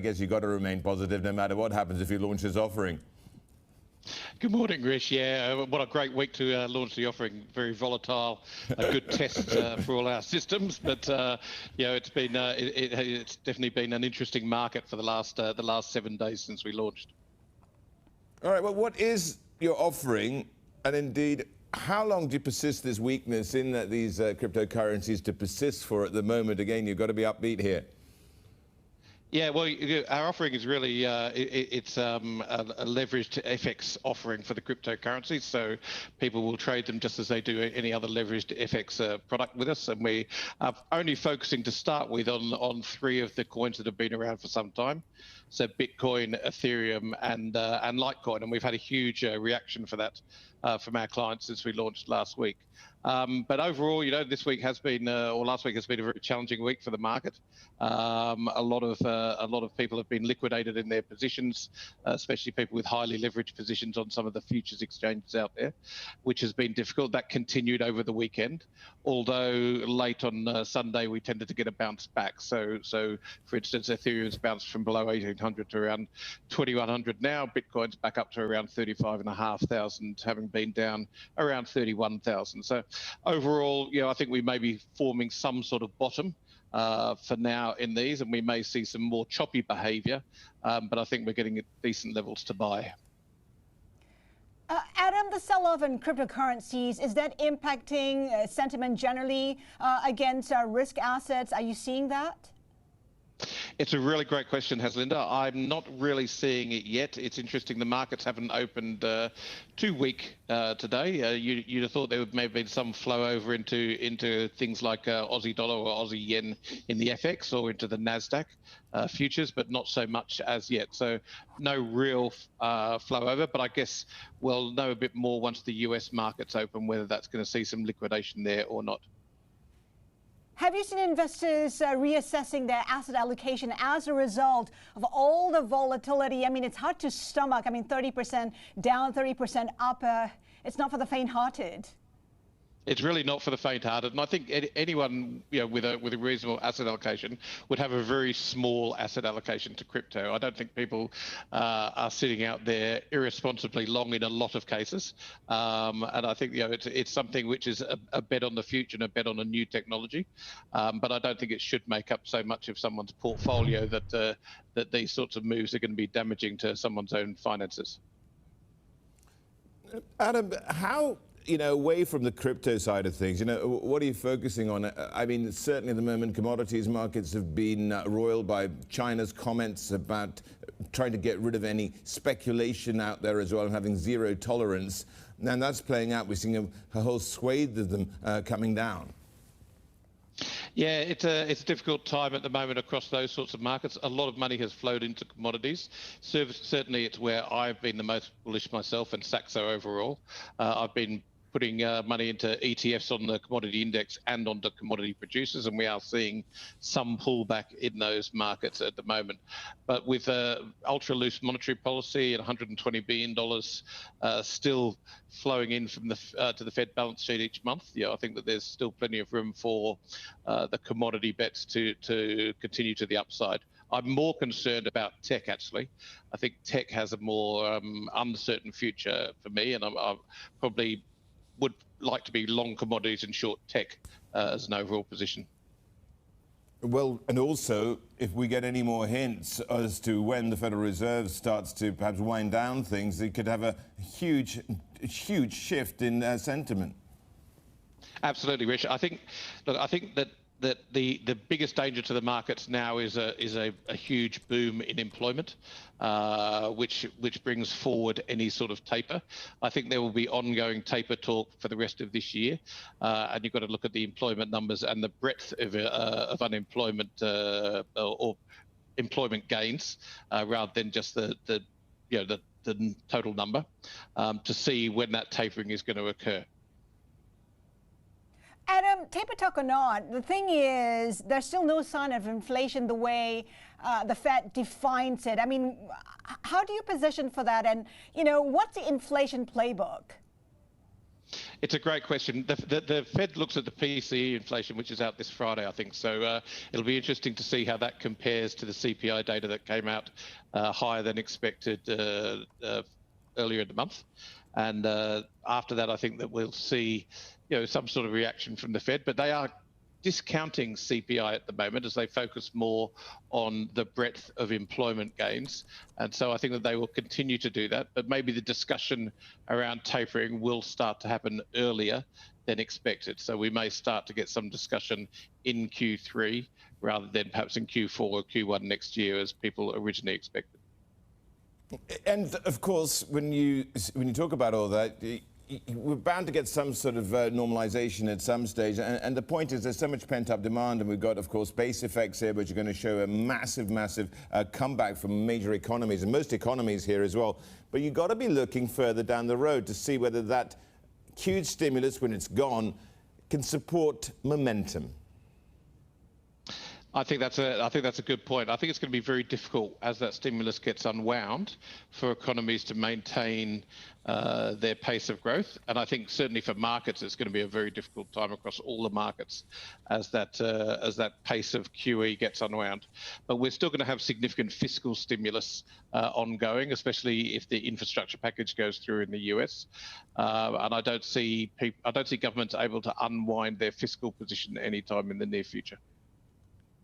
I guess you've got to remain positive no matter what happens if you launch this offering. Good morning, Rish. Yeah, what a great week to launch the offering. Very volatile, a good test for all our systems. But you know, it's definitely been an interesting market for the last 7 days since we launched. All right. Well, what is your offering, and indeed, how long do you persist this weakness in these cryptocurrencies to persist for at the moment? Again, you've got to be upbeat here. Yeah, well, our offering is really it's a leveraged FX offering for the cryptocurrencies. So people will trade them just as they do any other leveraged FX product with us, and we are only focusing to start with on 3 of the coins that have been around for some time. So Bitcoin, Ethereum, and Litecoin, and we've had a huge reaction for that from our clients since we launched last week. But overall, you know, this week has been, or last week has been a very challenging week for the market. A lot of people have been liquidated in their positions, especially people with highly leveraged positions on some of the futures exchanges out there, which has been difficult. That continued over the weekend, although late on Sunday we tended to get a bounce back. So for instance, Ethereum's bounced from below 1,800 to around 2,100 now. Bitcoin's back up to around 35,500, having been down around 31,000. So overall, you know, I think we may be forming some sort of bottom for now in these, and we may see some more choppy behavior, but I think we're getting at decent levels to buy. Adam, the sell-off in cryptocurrencies, is that impacting sentiment generally against risk assets? Are you seeing that? It's a really great question, Haslinda. I'm not really seeing it yet. It's interesting. The markets haven't opened too weak today. You'd have thought there may have been some flow over into things like Aussie dollar or Aussie yen in the FX or into the NASDAQ futures, but not so much as yet. So no real flow over, but I guess we'll know a bit more once the US markets open, whether that's going to see some liquidation there or not. Have you seen investors reassessing their asset allocation as a result of all the volatility? I mean, it's hard to stomach. I mean, 30% down, 30% up. It's not for the faint-hearted. It's really not for the faint-hearted, and I think anyone, you know, with a reasonable asset allocation would have a very small asset allocation to crypto. I don't think people are sitting out there irresponsibly long in a lot of cases, and I think, you know, it's something which is a bet on the future and a bet on a new technology, but I don't think it should make up so much of someone's portfolio that these sorts of moves are going to be damaging to someone's own finances. Adam, how, you know, away from the crypto side of things, you know, what are you focusing on? I mean, certainly at the moment, commodities markets have been roiled by China's comments about trying to get rid of any speculation out there as well and having zero tolerance. And that's playing out. We're seeing a whole swathe of them coming down. Yeah, it's a difficult time at the moment across those sorts of markets. A lot of money has flowed into commodities. Certainly, it's where I've been the most bullish myself, and Saxo overall. I've been putting money into ETFs on the commodity index and onto commodity producers, and we are seeing some pullback in those markets at the moment. But with ultra loose monetary policy and $120 billion still flowing in from to the Fed balance sheet each month, yeah, I think that there's still plenty of room for the commodity bets to continue to the upside. I'm more concerned about tech, actually. I think tech has a more uncertain future for me, and I probably would like to be long commodities and short tech as an overall position. Well, and also, if we get any more hints as to when the Federal Reserve starts to perhaps wind down things, it could have a huge shift in sentiment. Absolutely, Rich. I think that the biggest danger to the markets now is a huge boom in employment, which brings forward any sort of taper. I think there will be ongoing taper talk for the rest of this year, and you've got to look at the employment numbers and the breadth of unemployment or employment gains rather than just the total number to see when that tapering is going to occur. Adam, taper talk or not, the thing is there's still no sign of inflation the way the Fed defines it. I mean, how do you position for that? And, you know, what's the inflation playbook? It's a great question. The Fed looks at the PCE inflation, which is out this Friday, I think. So it'll be interesting to see how that compares to the CPI data that came out higher than expected earlier in the month. And after that, I think that we'll see, some sort of reaction from the Fed. But they are discounting CPI at the moment as they focus more on the breadth of employment gains. And so I think that they will continue to do that, but maybe the discussion around tapering will start to happen earlier than expected. So we may start to get some discussion in Q3 rather than perhaps in Q4 or Q1 next year as people originally expected. And of course, when you talk about all that, we're bound to get some sort of normalization at some stage. And the point is there's so much pent-up demand, and we've got, of course, base effects here, which are going to show a massive comeback from major economies, and most economies here as well. But you've got to be looking further down the road to see whether that huge stimulus, when it's gone, can support momentum. I think that's a good point. I think it's going to be very difficult as that stimulus gets unwound for economies to maintain their pace of growth. And I think certainly for markets, it's going to be a very difficult time across all the markets as that pace of QE gets unwound. But we're still going to have significant fiscal stimulus ongoing, especially if the infrastructure package goes through in the US. And I don't see governments able to unwind their fiscal position anytime in the near future.